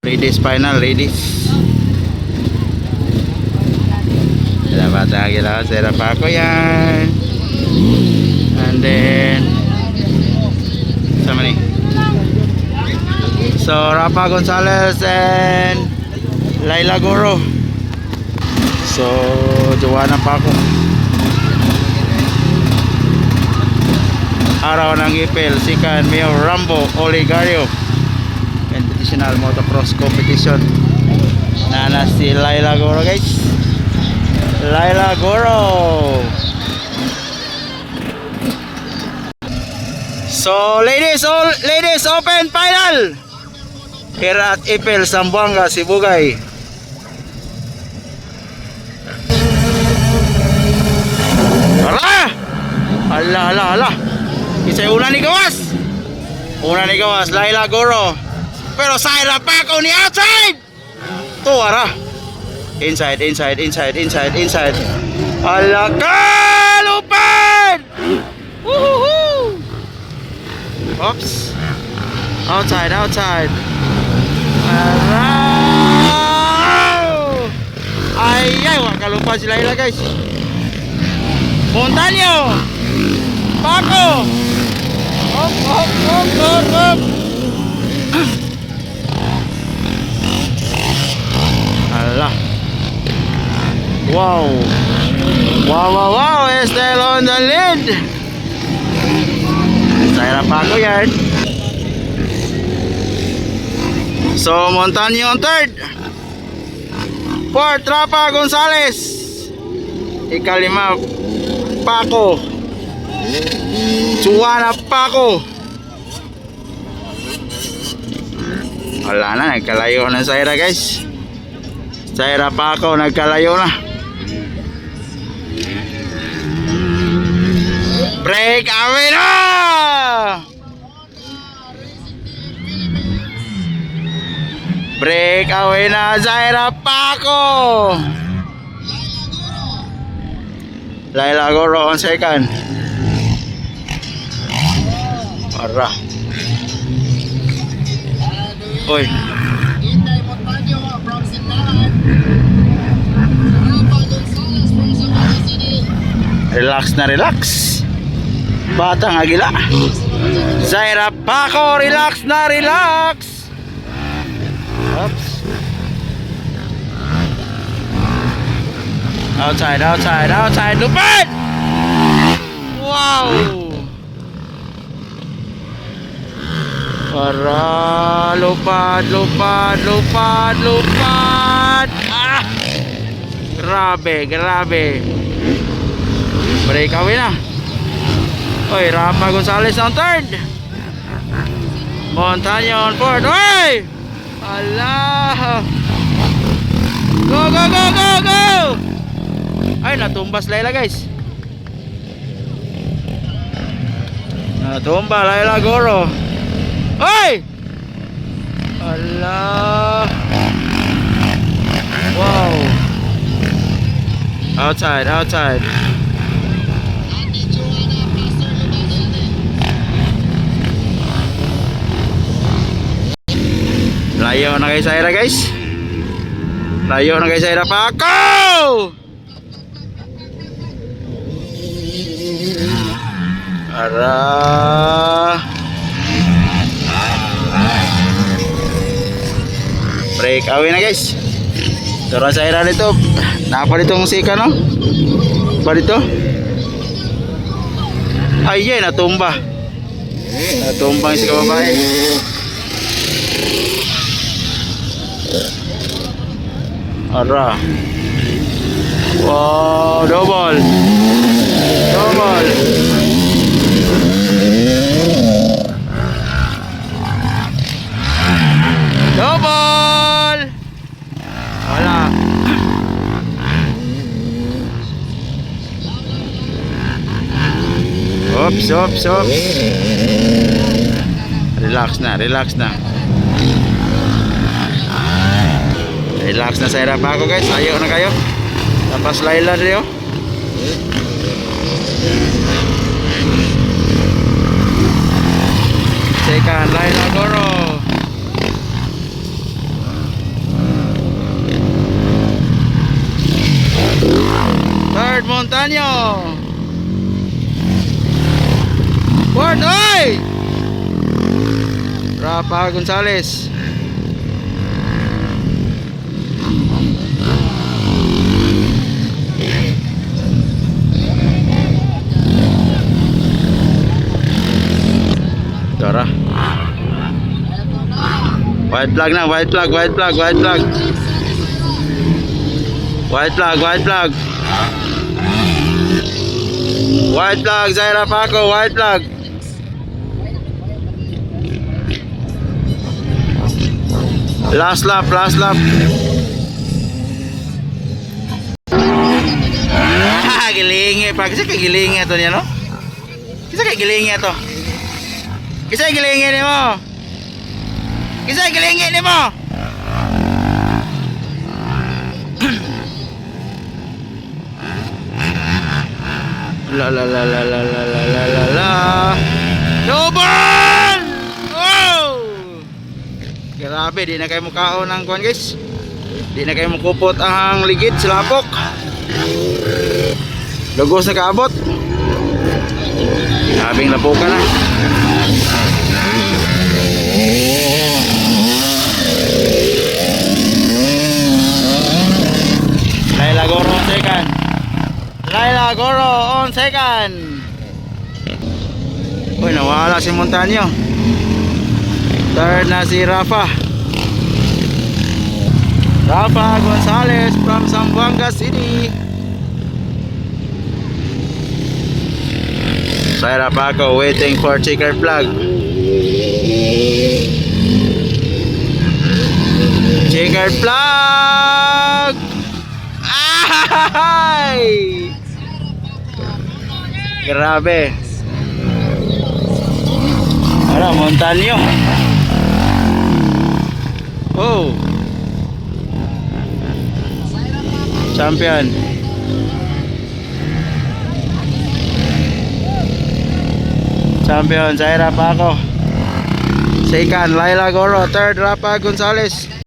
Ladies final, ladies. Dapat lagi lang sa pa ko yan. And then sama ni. So Rafa Gonzalez and Laila Goro. So Joanna pa ako. Araw ng ipil, sikan Mio Rambo Oligario. International motocross competition. Nana si Laila Goro, guys. Laila Goro. So ladies open final. Here at Ipil, Zamboanga, Sibugay. Ala. Isa una ni Gawas. Laila Goro. Pero Zaira Paco ni outside. Tuara. Inside. Ala kalupan. Woohoo. Oops. Outside. Ay, wag kalupan si Laila, guys. Montaño. Paco. Up. Allah. Wow. Still on the lead. Saya Paco yan. So Montaño on third. Fourth Rafa Gonzalez. Ikalima Paco. Joanna Paco. Wala na, nagkalayo na Zaira, guys. Zaira Paco nagkalayo na. Break away na. Break away na Zaira Paco. Laila Goro on second. Para. Oy. Relax. Batang Agila. Zaira Paco, relax. Oops. Outside. Lupad! Wow! Para lupad. Ah! Grabe. Break away na. Oy, Rafa Gonzalez on third. Montaño on fourth. Oy! Allah! Go! Ay, natumbas Laila, guys. Natumba Laila Goro. Oy! Allah! Wow! Outside. Layo na kay Zaira, guys. Paco! Ara. Break away na, guys. Turun Zaira dito. Napa ditong sika, no? Ba dito? Ay, natumba. Natumbang si kababae. Ara. Wow, double. Wala. Oops. Relax na. Relax na Zaira Paco, guys. Ayo na kayo. Tapos Laila rin. Second Laila Goro. third Montaño. Fourth, oy! Rafa Gonzales. Tara. White flag na, white flag, white flag, white flag. White flag, white flag. White flag, Zaira Paco, white flag. Last lap, last lap. Gilingi pa. Kasi kagilingi ito niya, no? Kasi kagilingi ito. Kasi gilingi ni mo. Kasi gilingi ni mo. La la la la la la la la la la. Double! Oh! Grabe, di na kayo mukhaon ng kuwan, guys. Di na kayo mukupot ang ligid sa lapok. Lugos na kaabot. Grabing lapokan na. Laila Goro on second. Laila Goro on second. Uy, nawala si Montaño. Third na si Rafa. Rafa Gonzales from Zamboanga City. Zaira Paco waiting for checker flag. Checker flag. Ay! Grabe. Ara, Montaño. Oh. Champion. Champion Zaira Paco. Second Laila Goro. Third Rafa Gonzales.